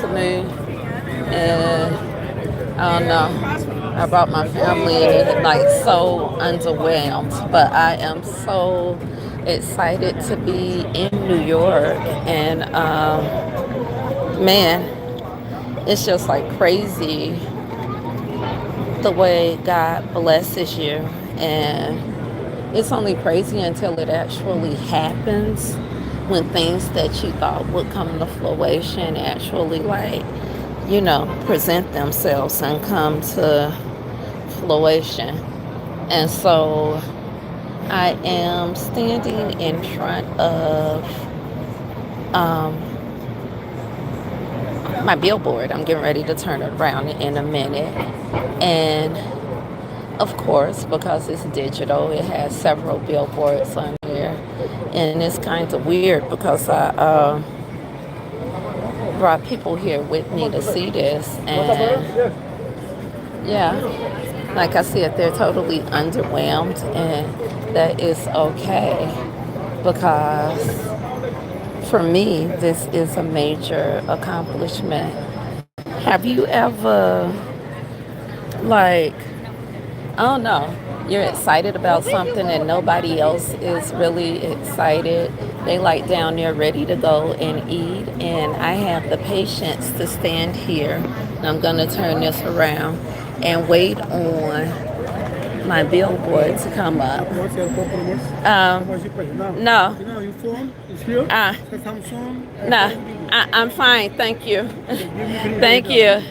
to me, and I don't know. I brought my family and it like so underwhelmed, but I am so excited to be in New York, and man, it's just like crazy the way God blesses you, and it's only crazy until it actually happens when things that you thought would come to fruition actually present themselves and come to fruition. And so I am standing in front of um, my billboard. I'm getting ready to turn it around in a minute. And of course, because it's digital, it has several billboards on here. And it's kind of weird because I brought people here with me to see this. And yeah, like I said, they're totally underwhelmed. And that is okay because for me, this is a major accomplishment. Have you ever, like, I don't know, you're excited about something and nobody else is really excited? They like down there ready to go and eat, and I have the patience to stand here. And I'm going to turn this around and wait on my billboard to come up. What's your performance? How was your question? No, Your phone is here. uh, Say Samsung. no, I'm fine, thank you. Okay, give me green light Thank now. you.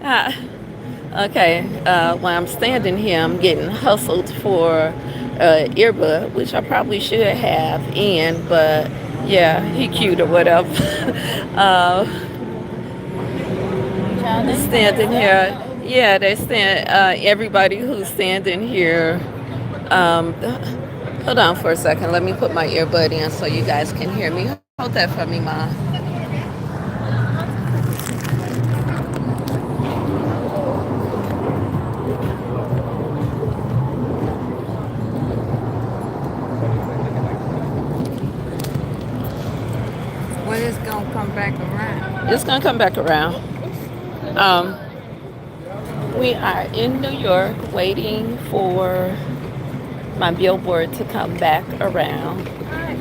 Uh, okay, while I'm standing here, I'm getting hustled for earbud, which I probably should have in, but yeah, he cute or whatever. uh, Standing here, yeah, they stand. Everybody who's standing here. Um, Hold on for a second. Let me put my earbud in so you guys can hear me. Hold that for me, Ma. When it's gonna come back around. It's gonna come back around. Um, we are in New York waiting for my billboard to come back around.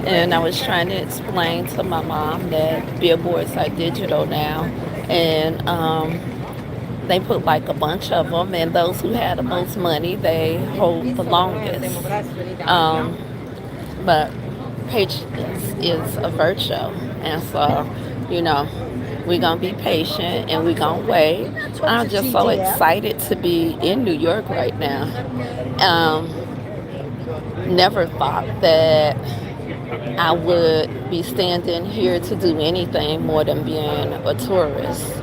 And I was trying to explain to my mom that billboards are digital now. And they put like a bunch of them, and those who had the most money, they hold the longest. Um, but patience is a virtue. And so, you know, we're going to be patient and we're going to wait. I'm just so excited to be in New York right now. Um, Never thought that I would be standing here to do anything more than being a tourist.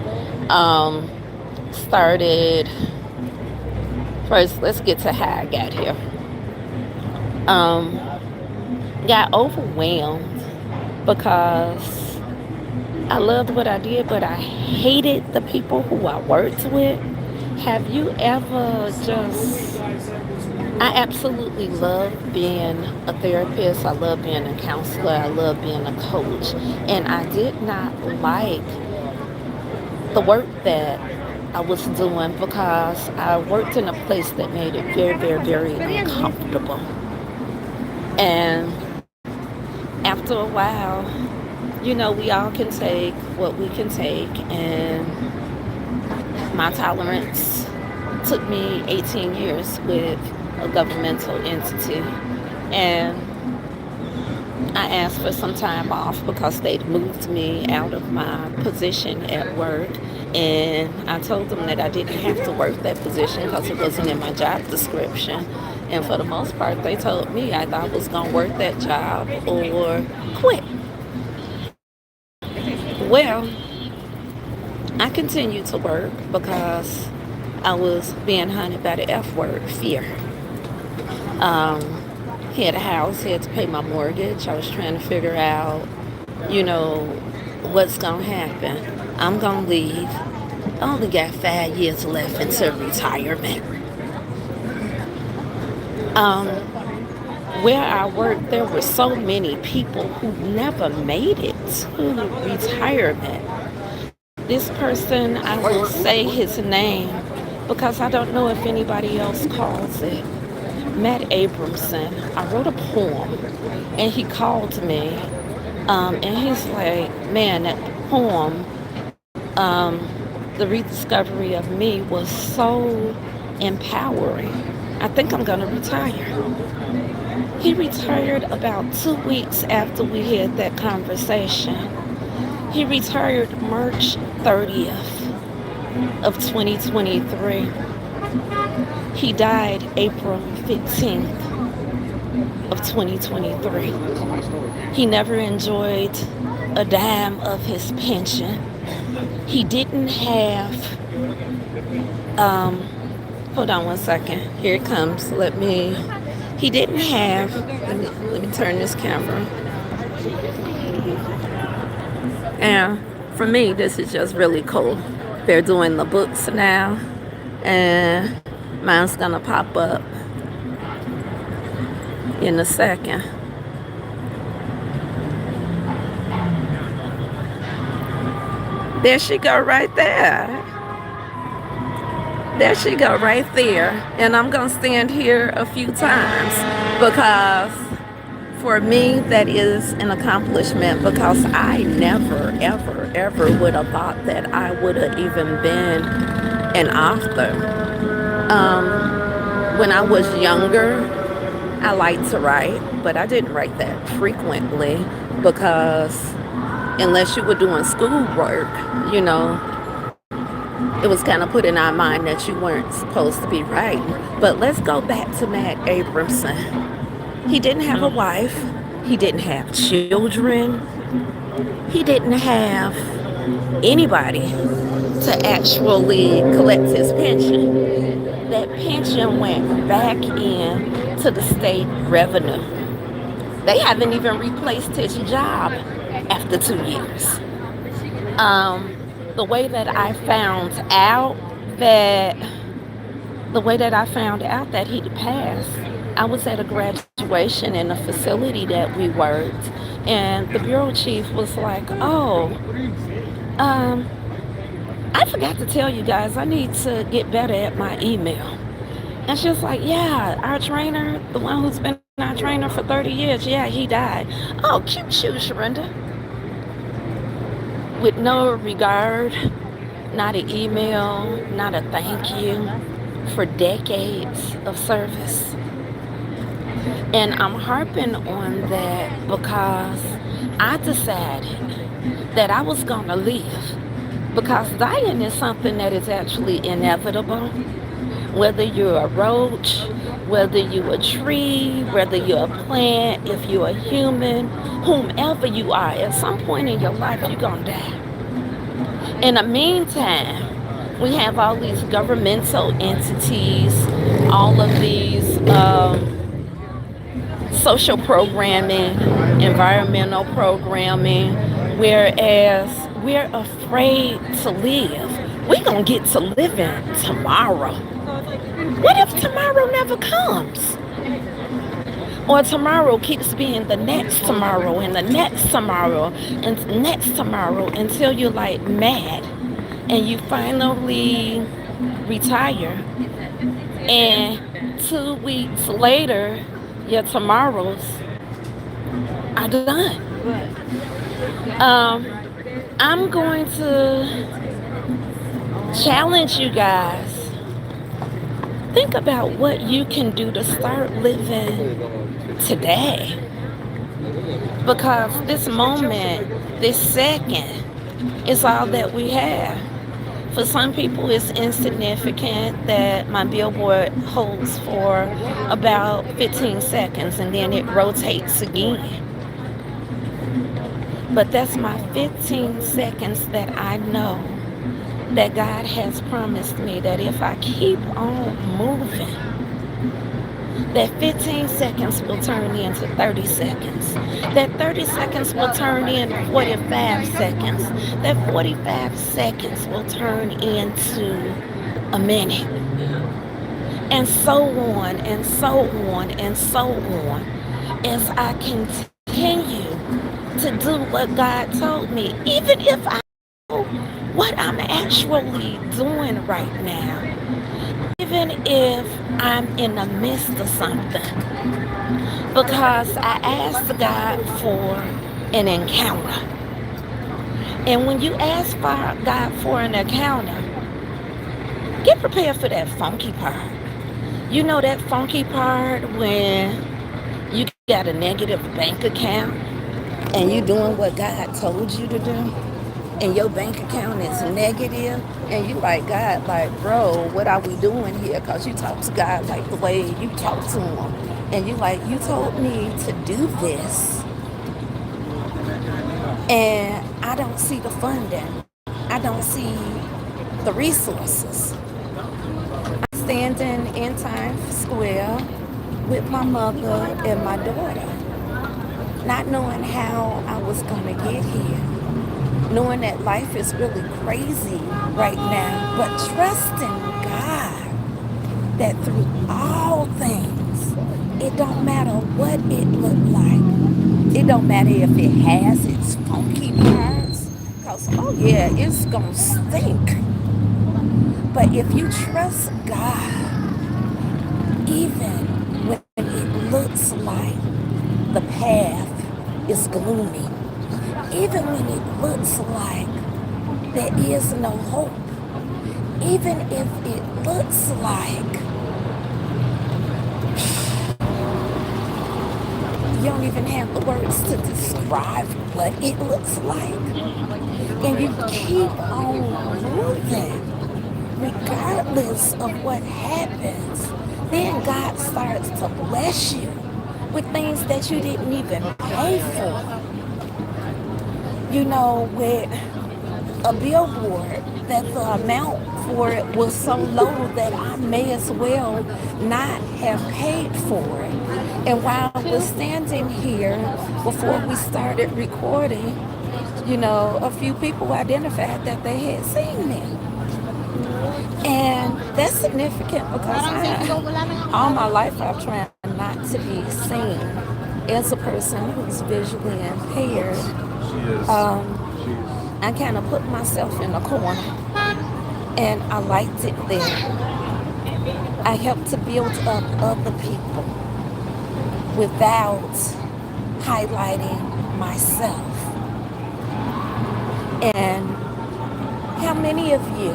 Um, Started first, let's get to how I got here. Um, got overwhelmed because I loved what I did, but I hated the people who I worked with. Have you ever just I absolutely love being a therapist. I love being a counselor. I love being a coach. And I did not like the work that I was doing because I worked in a place that made it very, very, very uncomfortable. And after a while, we all can take what we can take. And my tolerance took me 18 years with a governmental entity. And I asked for some time off because they'd moved me out of my position at work. And I told them that I didn't have to work that position because it wasn't in my job description. And for the most part, they told me I thought I was going to work that job or quit. Well, I continued to work because I was being hunted by the F word, fear. Um, Had a house, had to pay my mortgage. I was trying to figure out, you know, what's going to happen. I'm going to leave. I only got 5 years left until retirement. Um, where I worked, there were so many people who never made it to retirement. This person, I will say his name because I don't know if anybody else calls it. Matt Abramson. I wrote a poem and he called me and he's like, man, that poem, The Rediscovery of Me, was so empowering. I think I'm going to retire. He retired about 2 weeks after we had that conversation. He retired March 30th of 2023. He died April 15th of 2023. He never enjoyed a dime of his pension. He didn't have, hold on one second. Here it comes. He didn't have, let me turn this camera. And for me, this is just really cool. They're doing the books now, and mine's gonna pop up in a second. There she go right there. There she go right there. And I'm gonna stand here a few times because for me that is an accomplishment, because I never ever would have thought that I would have even been an author. When I was younger, I liked to write, but I didn't write that frequently because unless you were doing schoolwork, you know, it was kind of put in our mind that you weren't supposed to be writing. But let's go back to Matt Abramson. He didn't have a wife. He didn't have children. He didn't have anybody to actually collect his pension. That pension went back in to the state revenue. They haven't even replaced his job after 2 years. The way that I found out that he'd passed, I was at a graduation in a facility that we worked, and the bureau chief was like, "Oh, I forgot to tell you guys, I need to get better at my email." And she was like, "Yeah, our trainer, the one who's been our trainer for 30 years, yeah, he died." Oh, cute shoes, Sharonda. With no regard, not an email, not a thank you for decades of service. And I'm harping on that because I decided that I was going to live, because dying is something that is actually inevitable. Whether you're a roach, whether you're a tree, whether you're a plant, if you're a human, whomever you are, at some point in your life, you're going to die. In the meantime, we have all these governmental entities, all of these social programming, environmental programming, whereas we're afraid to live. We're going to get to living tomorrow. What if tomorrow never comes? Or tomorrow keeps being the next tomorrow and the next tomorrow and the next tomorrow until you're like mad and you finally retire. And 2 weeks later, your tomorrows are done. I'm going to challenge you guys. Think about what you can do to start living today. Because this moment, this second, is all that we have. For some people, it's insignificant that my billboard holds for about 15 seconds and then it rotates again. But that's my 15 seconds that I know that God has promised me that if I keep on moving, that 15 seconds will turn into 30 seconds. That 30 seconds will turn into 45 seconds. That 45 seconds will turn into a minute. And so on and so on and so on, as I continue to do what God told me, even if I know what I'm actually doing right now, even if I'm in the midst of something, because I asked God for an encounter. And when you ask for God for an encounter, get prepared for that funky part. You know that funky part when you got a negative bank account and you doing what God told you to do, and your bank account is negative, and you like, God, like, bro, what are we doing here? Because you talk to God like the way you talk to him. And you like, you told me to do this, and I don't see the funding. I don't see the resources. I'm standing in Times Square with my mother and my daughter, not knowing how I was going to get here, knowing that life is really crazy right now, but trusting God that through all things, it don't matter what it looked like. It don't matter if it has its funky parts, because, oh yeah, it's going to stink. But if you trust God, even when it looks like the path is gloomy, even when it looks like there is no hope, even if it looks like you don't even have the words to describe what it looks like, and you keep on moving regardless of what happens, then God starts to bless you with things that you didn't even pay for. You know, with a billboard, that the amount for it was so low that I may as well not have paid for it. And while I was standing here before we started recording, you know, a few people identified that they had seen me. And that's significant because all my life I've tried not to be seen as a person who's visually impaired. I kind of put myself in a corner, and I liked it there. I helped to build up other people without highlighting myself. And how many of you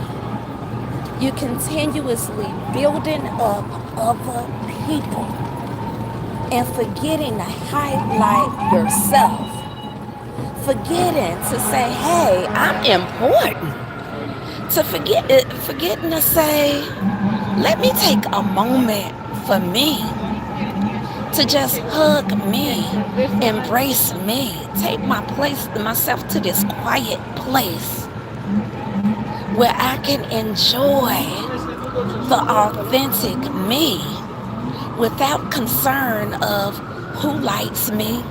continuously building up other people and forgetting to highlight yourself, forgetting to say, hey, I'm important, to forgetting to say, let me take a moment for me, to just hug me, embrace me, take myself to this quiet place where I can enjoy the authentic me without concern of who likes me,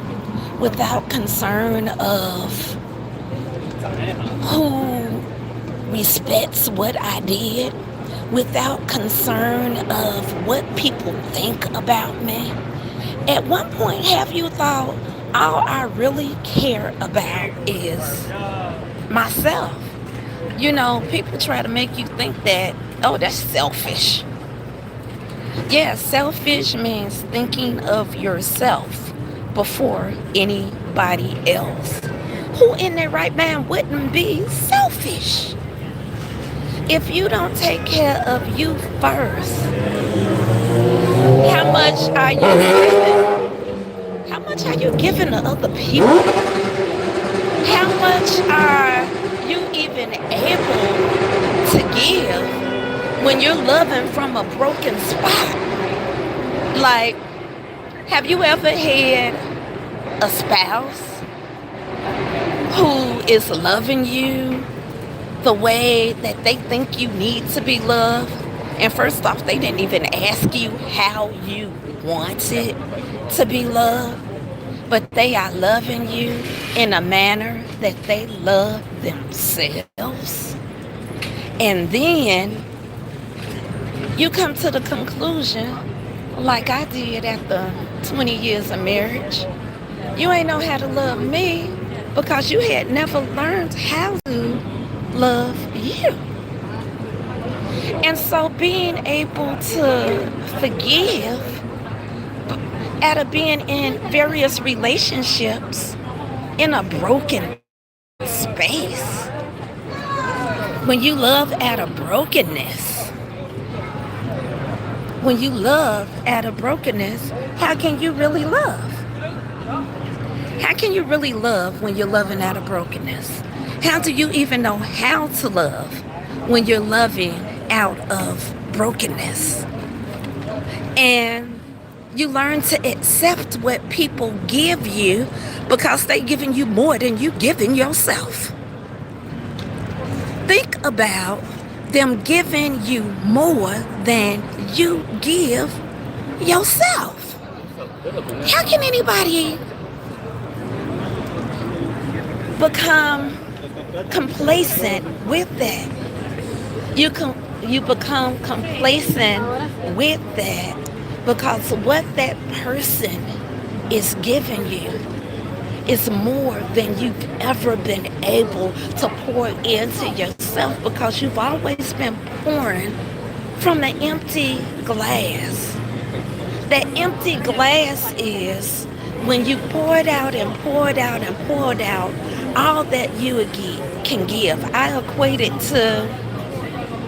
without concern of who respects what I did, without concern of what people think about me. At one point, have you thought all I really care about is myself? You know, people try to make you think that, oh, that's selfish. Yeah, selfish means thinking of yourself before anybody else. Who in their right mind wouldn't be selfish? If you don't take care of you first, how much are you giving? How much are you giving to other people? How much are you even able to give when you're loving from a broken spot? Like, have you ever had a spouse who is loving you the way that they think you need to be loved? And first off, they didn't even ask you how you wanted to be loved, but they are loving you in a manner that they love themselves. And then you come to the conclusion, like I did after 20 years of marriage, you ain't know how to love me because you had never learned how to love you. And so being able to forgive out of being in various relationships in a broken space, when you love out of brokenness, how can you really love? How can you really love when you're loving out of brokenness? How do you even know how to love when you're loving out of brokenness? And you learn to accept what people give you because they're giving you more than you giving yourself. Think about them giving you more than you give yourself. How can anybody become complacent with that? You become complacent with that because what that person is giving you is more than you've ever been able to pour into yourself, because you've always been pouring from the empty glass. That empty glass is when you poured out and poured out and poured out all that you can give. I equate it to,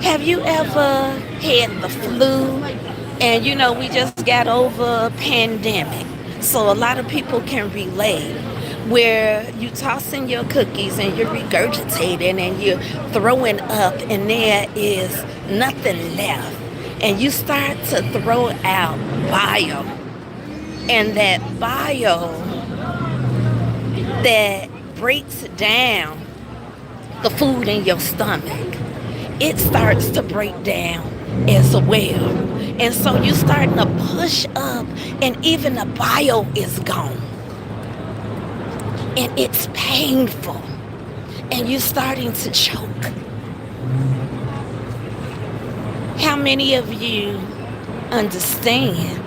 have you ever had the flu? And we just got over a pandemic, so a lot of people can relate, where you tossing your cookies and you're regurgitating and you're throwing up and there is nothing left, and you start to throw out bile, and that bile that breaks down the food in your stomach, it starts to break down as well. And so you're starting to push up, and even the bile is gone. And it's painful. And you're starting to choke. How many of you understand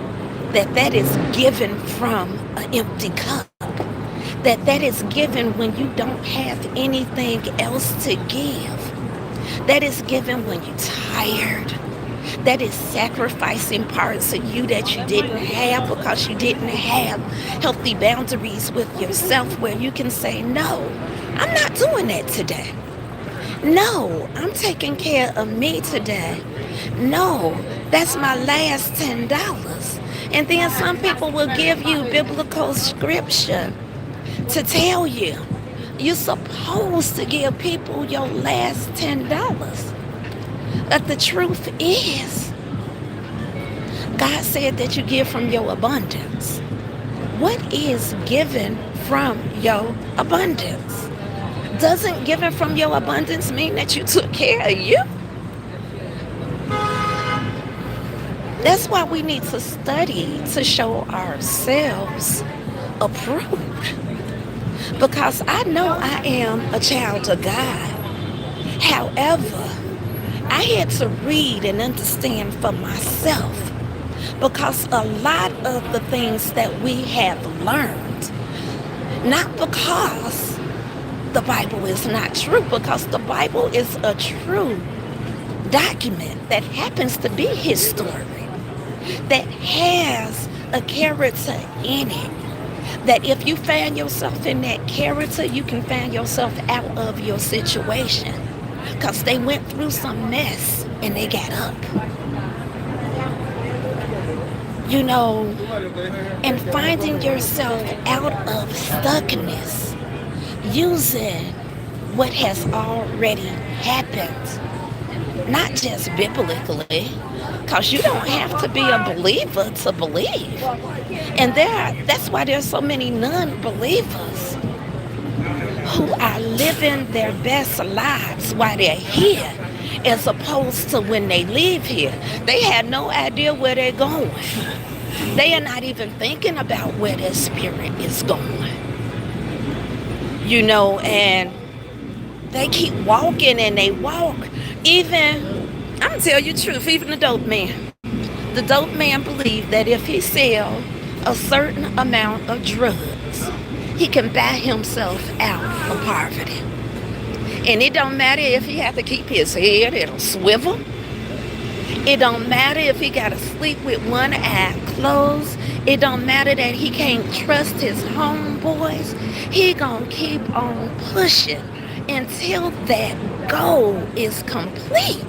that is given from an empty cup? That is given when you don't have anything else to give. That is given when you're tired. That is sacrificing parts of you that you didn't have because you didn't have healthy boundaries with yourself, where you can say, no, I'm not doing that today. No, I'm taking care of me today. No, that's my last $10. And then some people will give you biblical scripture to tell you you're supposed to give people your last $10. But the truth is, God said that you give from your abundance. What is given from your abundance? Doesn't giving from your abundance mean that you took care of you? That's why we need to study to show ourselves approved. Because I know I am a child of God. However, I had to read and understand for myself, because a lot of the things that we have learned, not because the Bible is not true, because the Bible is a true document that happens to be his story, that has a character in it, that if you find yourself in that character, you can find yourself out of your situation. Because they went through some mess and they got up. And finding yourself out of stuckness, using what has already happened, not just biblically, because you don't have to be a believer to believe. And that's why there's so many non-believers who are living their best lives while they're here, as opposed to when they leave here. They have no idea where they're going. They are not even thinking about where their spirit is going. And they keep walking and they walk. Even, I'm going to tell you the truth, even the dope man. The dope man believed that if he sell a certain amount of drugs, he can buy himself out of poverty. And it don't matter if he have to keep his head, it'll swivel. It don't matter if he gotta sleep with one eye closed. It don't matter that he can't trust his homeboys. He gonna keep on pushing until that goal is complete.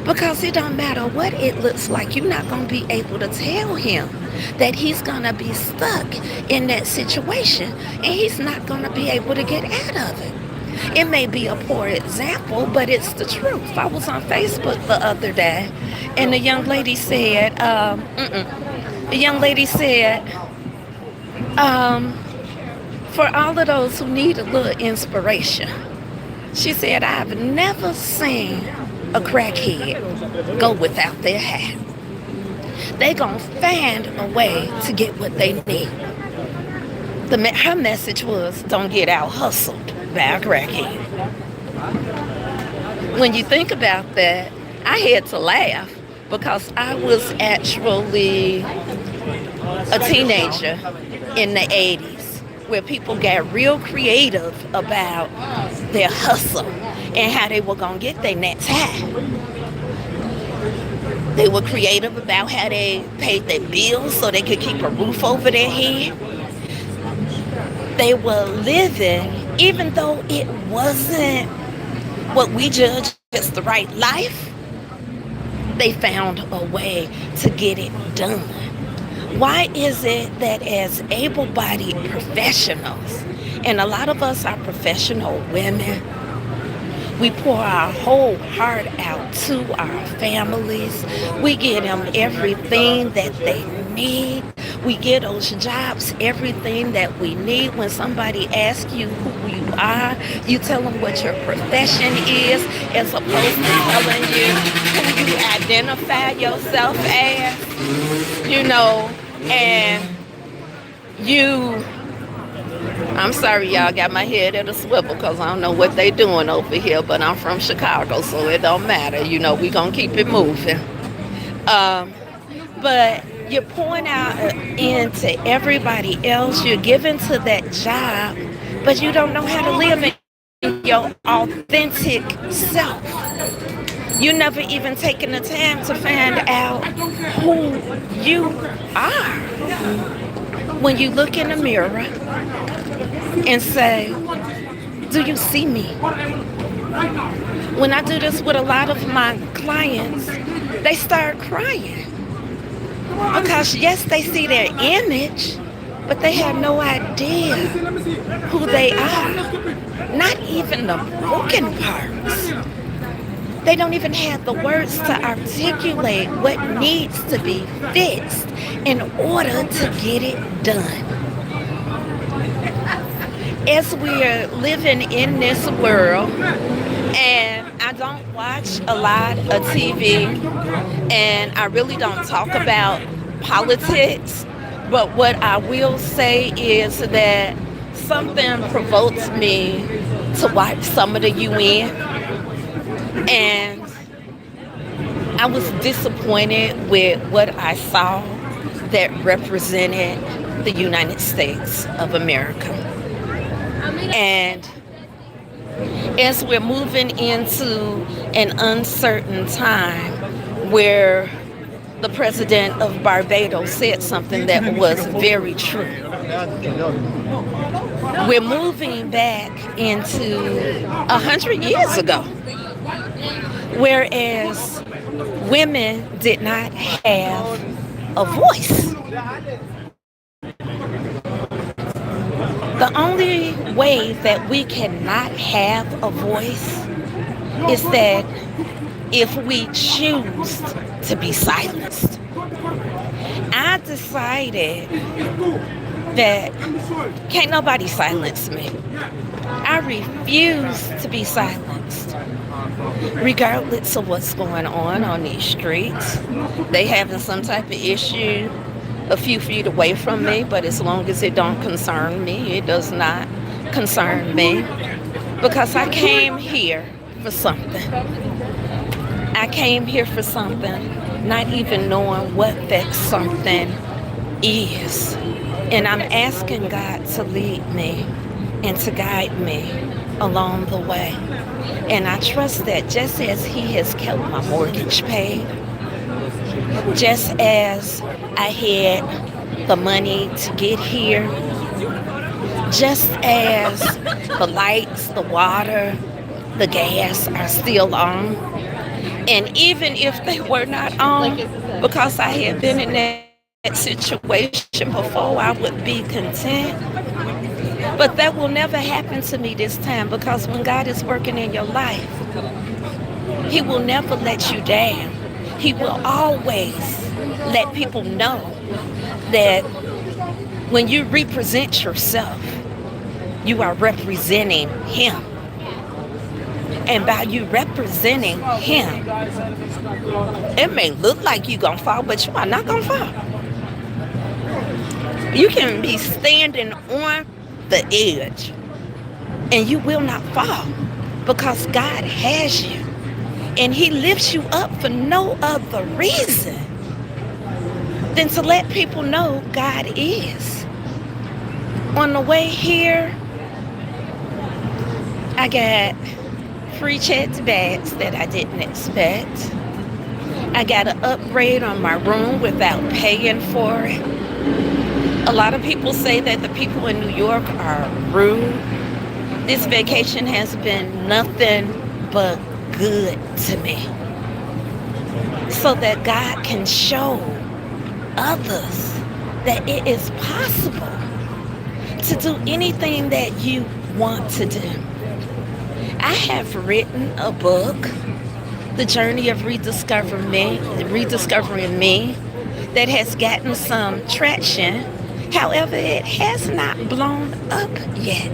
Because it don't matter what it looks like, you're not gonna be able to tell him that he's gonna be stuck in that situation and he's not gonna be able to get out of it. It may be a poor example, but it's the truth. I was on Facebook the other day, and the young lady said, for all of those who need a little inspiration, she said, I've never seen a crackhead go without their hat. They gonna find a way to get what they need. Her message was, don't get out hustled by a crackhead. When you think about that, I had to laugh because I was actually a teenager in the 80s where people got real creative about their hustle and how they were going to get their next high. They were creative about how they paid their bills so they could keep a roof over their head. They were living, even though it wasn't what we judge as the right life, they found a way to get it done. Why is it that as able-bodied professionals, and a lot of us are professional women, we pour our whole heart out to our families. We give them everything that they need. We give those jobs everything that we need. When somebody asks you who you are, you tell them what your profession is, as opposed to telling you who you identify yourself as, and I'm sorry, y'all got my head at a swivel because I don't know what they doing over here, but I'm from Chicago, so it don't matter. We gonna keep it moving. But you're pouring out into everybody else. You're giving to that job, but you don't know how to live in your authentic self. You never even taken the time to find out who you are. When you look in the mirror and say, do you see me? When I do this with a lot of my clients, they start crying. Because yes, they see their image, but they have no idea who they are. Not even the broken parts. They don't even have the words to articulate what needs to be fixed in order to get it done. As we're living in this world, and I don't watch a lot of TV, and I really don't talk about politics, but what I will say is that something provokes me to watch some of the UN, and I was disappointed with what I saw that represented the United States of America. And as we're moving into an uncertain time where the president of Barbados said something that was very true. We're moving back into 100 years ago, whereas women did not have a voice. The only way that we cannot have a voice is that if we choose to be silenced. I decided that can't nobody silence me. I refuse to be silenced. Regardless of what's going on these streets, they having some type of issue a few feet away from me, but as long as it don't concern me, it does not concern me, because I came here for something. I came here for something, not even knowing what that something is. And I'm asking God to lead me and to guide me along the way. And I trust that just as He has kept my mortgage paid, just as I had the money to get here, just as the lights, the water, the gas are still on, and even if they were not on, because I had been in that situation before, I would be content. But that will never happen to me this time, because when God is working in your life, He will never let you down. He will always let people know that when you represent yourself, you are representing Him. And by you representing Him, it may look like you're going to fall, but you are not going to fall. You can be standing on the edge and you will not fall, because God has you. And He lifts you up for no other reason than to let people know God is. On the way here, I got free checked bags that I didn't expect. I got an upgrade on my room without paying for it. A lot of people say that the people in New York are rude. This vacation has been nothing but good to me, so that God can show others that it is possible to do anything that you want to do. I have written a book, The Journey of Rediscovering Me, that has gotten some traction. However, it has not blown up yet.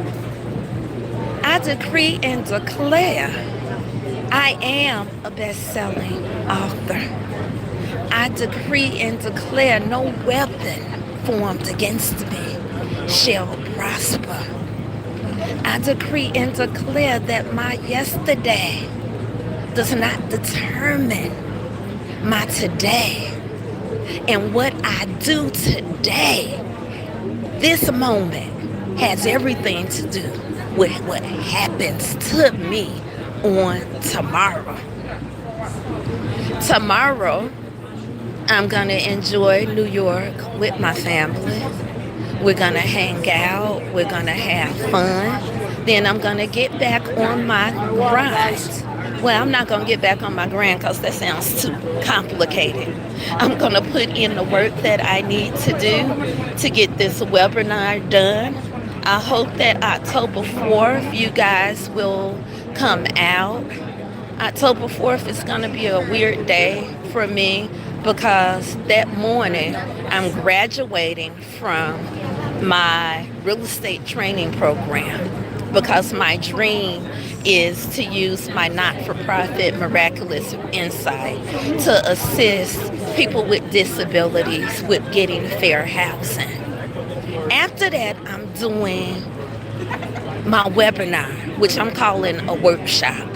I decree and declare I am a best-selling author. I decree and declare no weapon formed against me shall prosper. I decree and declare that my yesterday does not determine my today. And what I do today, this moment, has everything to do with what happens to me on tomorrow. Tomorrow, I'm going to enjoy New York with my family. We're going to hang out. We're going to have fun. Then I'm going to get back on my grind. Well, I'm not going to get back on my grind because that sounds too complicated. I'm going to put in the work that I need to do to get this webinar done. I hope that October 4th, you guys will come out. October 4th is going to be a weird day for me because that morning I'm graduating from my real estate training program, because my dream is to use my not-for-profit Miraculous Insight to assist people with disabilities with getting fair housing. After that, I'm doing my webinar, which I'm calling a workshop,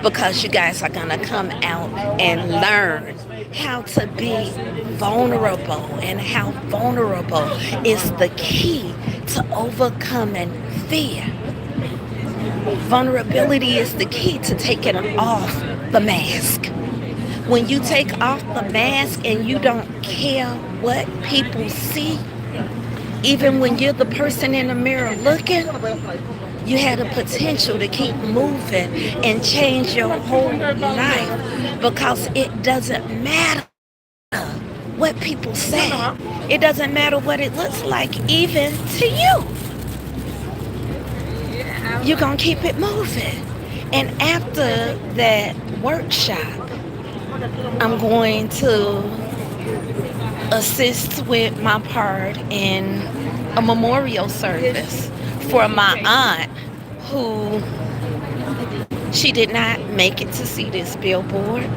because you guys are going to come out and learn how to be vulnerable, and how vulnerable is the key to overcoming fear. Vulnerability is the key to taking off the mask. When you take off the mask and you don't care what people see, even when you're the person in the mirror looking, you have the potential to keep moving and change your whole life, because it doesn't matter what people say. It doesn't matter what it looks like, even to you. You're going to keep it moving. And after that workshop, I'm going to assist with my part in a memorial service for my aunt, who she did not make it to see this billboard.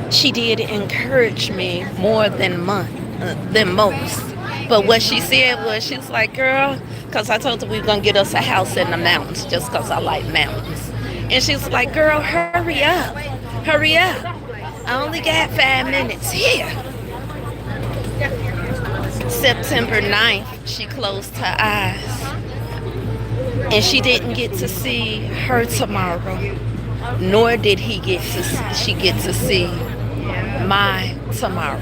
She did encourage me more than most. But what she said was, she was like, girl, because I told her we were going to get us a house in the mountains just because I like mountains. And she was like, girl, hurry up. Hurry up. I only got 5 minutes here. September 9th, she closed her eyes. And she didn't get to see her tomorrow, nor did she get to see my tomorrow.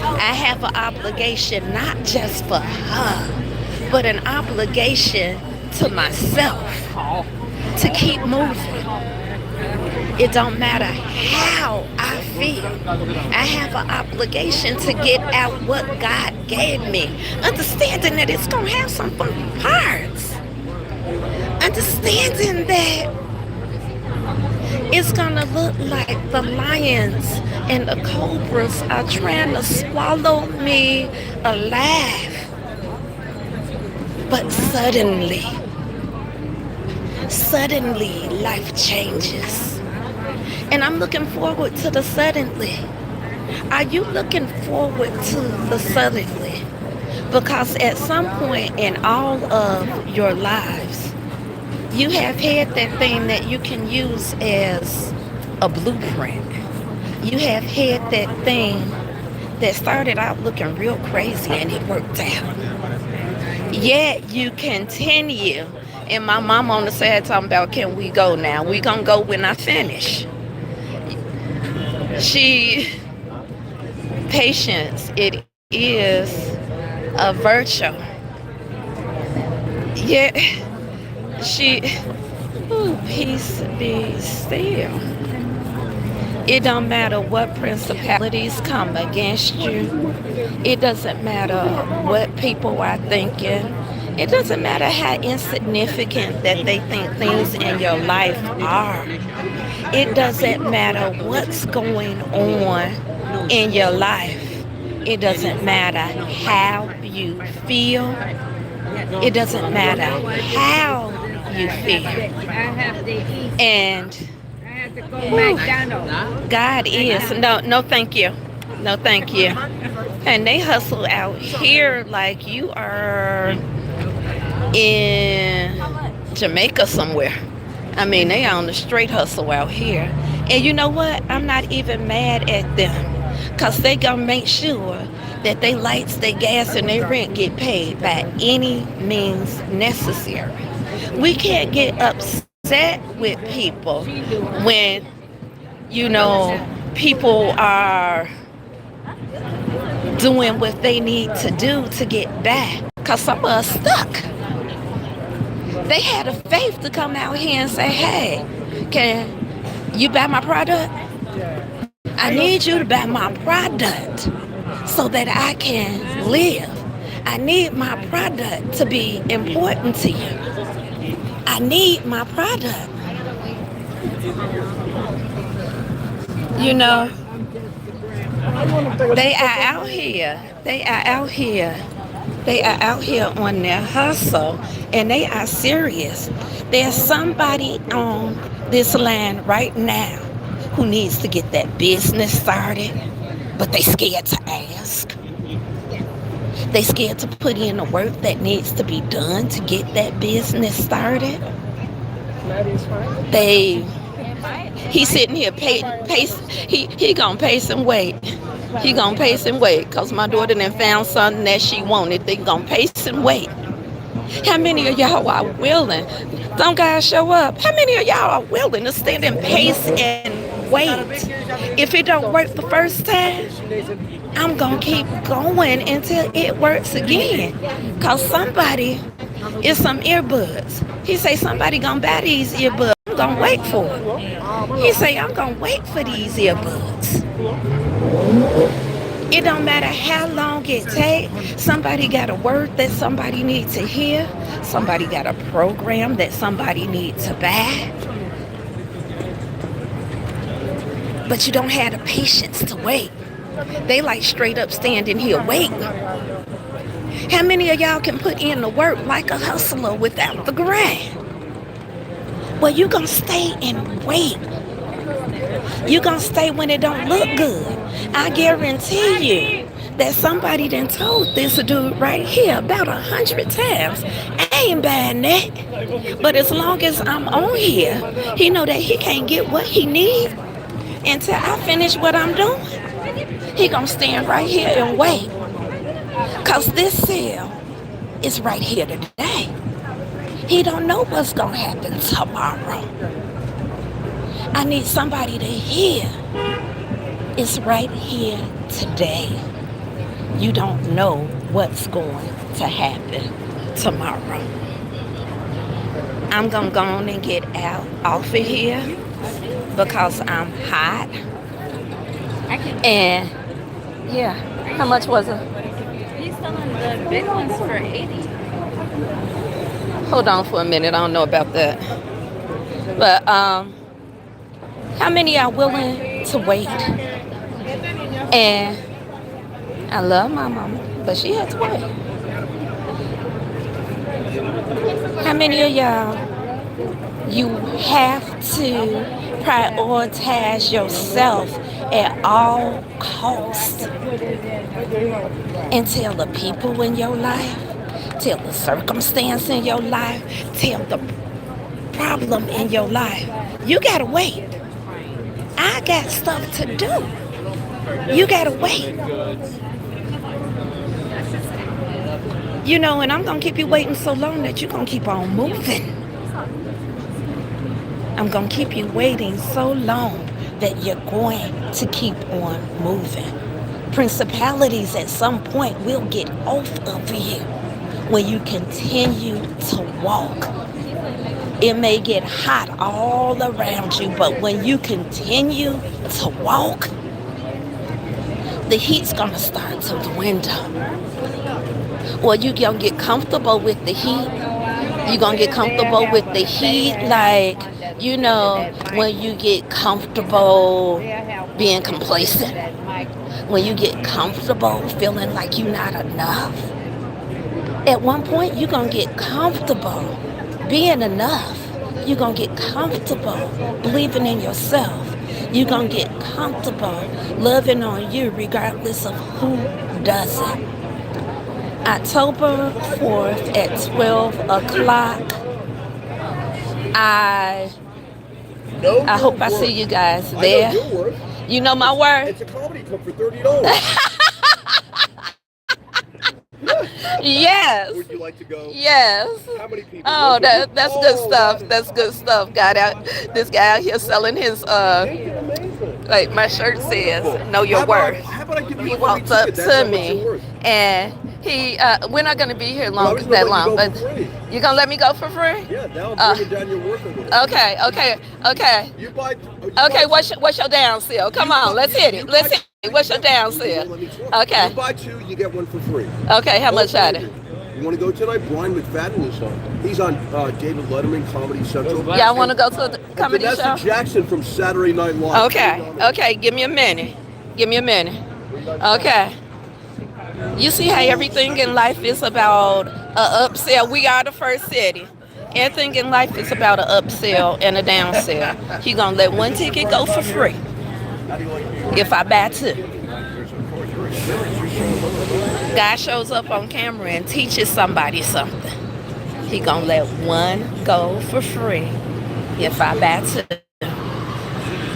I have an obligation not just for her, but an obligation to myself to keep moving. It don't matter how I feel. I have an obligation to get out what God gave me. Understanding that it's going to have some funky parts. Understanding that it's going to look like the lions and the cobras are trying to swallow me alive. But suddenly life changes. And I'm looking forward to the suddenly. Are you looking forward to the suddenly? Because at some point in all of your lives, you have had that thing that you can use as a blueprint. You have had that thing that started out looking real crazy and it worked out. Yet you continue. And my mom on the side talking about, can we go now? We gonna go when I finish. Patience, it is a virtue. Yet peace be still. It don't matter what principalities come against you. It doesn't matter what people are thinking. It doesn't matter how insignificant that they think things in your life are. It doesn't matter what's going on in your life. It doesn't matter how you feel. It doesn't matter how you feel. And God is, no thank you. No thank you. And they hustle out here like you are in Jamaica somewhere. I mean, they on the straight hustle out here. And you know what? I'm not even mad at them, because they gonna make sure that they lights, their gas, and their rent get paid by any means necessary. We can't get upset with people when, people are doing what they need to do to get back, because some of us stuck. They had the faith to come out here and say, hey, can you buy my product? I need you to buy my product so that I can live. I need my product to be important to you. I need my product. They are out here. They are out here on their hustle, and they are serious. There's somebody on this land right now who needs to get that business started, but they scared to ask. They scared to put in the work that needs to be done to get that business started. He's sitting here he gonna pace and wait. He gonna pace and wait, because my daughter done found something that she wanted. They gonna pace and wait. How many of y'all are willing? Some guys show up. How many of y'all are willing to stand and pace and wait? If it don't work the first time, I'm gonna keep going until it works again. Because somebody is some earbuds. He say somebody gonna buy these earbuds. I'm gonna wait for it. He say I'm gonna wait for these earbuds. It don't matter how long it takes. Somebody got a word that somebody needs to hear. Somebody got a program that somebody needs to buy. But you don't have the patience to wait. They like straight up standing here waiting. How many of y'all can put in the work like a hustler without the grind? Well, you gonna stay and wait. You gonna stay when it don't look good. I guarantee you that somebody done told this dude right here about 100 times. I ain't buying that. But as long as I'm on here, he know that he can't get what he need until I finish what I'm doing. He gonna stand right here and wait. Cause this sale is right here today. He don't know what's gonna happen tomorrow. I need somebody to hear. It's right here today. You don't know what's going to happen tomorrow. I'm gonna go on and get out off of here because I'm hot. And yeah, how much was it? He's selling the big ones for 80. Hold on for a minute. I don't know about that. But how many are willing to wait? And I love my mama, but she had to wait. How many of y'all, you have to prioritize yourself at all costs and tell the people in your life, tell the circumstance in your life, tell the problem in your life, you gotta wait. I got stuff to do. You gotta wait. You know, and I'm gonna keep you waiting so long that you're gonna keep on moving. I'm gonna keep you waiting so long that you're going to keep on moving. Principalities at some point will get off of you when you continue to walk. It may get hot all around you, but when you continue to walk, the heat's gonna start to dwindle. Or you gonna get comfortable with the heat. You gonna get comfortable with the heat, like, you know, when you get comfortable being complacent. When you get comfortable feeling like you're not enough. At one point, you're gonna get comfortable being enough. You're gonna get comfortable believing in yourself. You're gonna get comfortable loving on you regardless of who does it. October 4th at 12 o'clock. I hope I see you guys there. I know your worth. You know my worth? It's a comedy club for $30. Yes. Would you like to go? Yes. How many people? Oh, that's good stuff. that is That's good stuff. This guy out here selling his like my shirt says, "Know your worth." How about I give you He a free walked up ticket? That's to how much me, you're worth. and he we're not gonna be here But I long was gonna that let long, you go but for free. you gonna let me go for free? Yeah, now I'm bringing down your worth a little. Okay. You buy. Okay, what's your down sale? Come on, let's hit it. Let's hit it. What's your down sale? Okay. You buy two, you get one for free. Okay, how much are they? You want to go tonight? Brian McFadden is on. He's on David Letterman, Comedy Central. Yeah, I want to go to the comedy Vanessa show. Jackson from Saturday Night Live. Okay, give me a minute. Okay. You see how everything in life is about a upsell. We are the first city. Everything in life is about an upsell and a downsell. He gonna let one ticket go for free if I buy two. Guy shows up on camera and teaches somebody something. He gonna let one go for free if I buy two.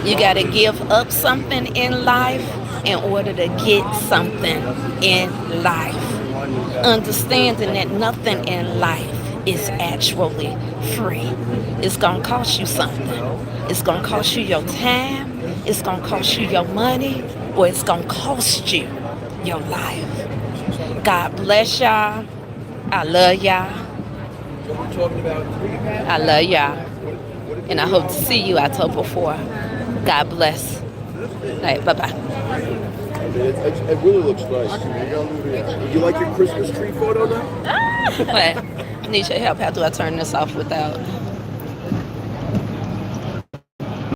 You gotta give up something in life in order to get something in life. Understanding that nothing in life is actually free. It's gonna cost you something. It's gonna cost you your time, it's gonna cost you your money, or it's gonna cost you your life. God bless y'all. I love y'all. I love y'all. And I hope to see you October 4th. God bless. All right, bye-bye. It really looks nice. Would you like your Christmas tree photo now? What? Need your help. How do I turn this off without?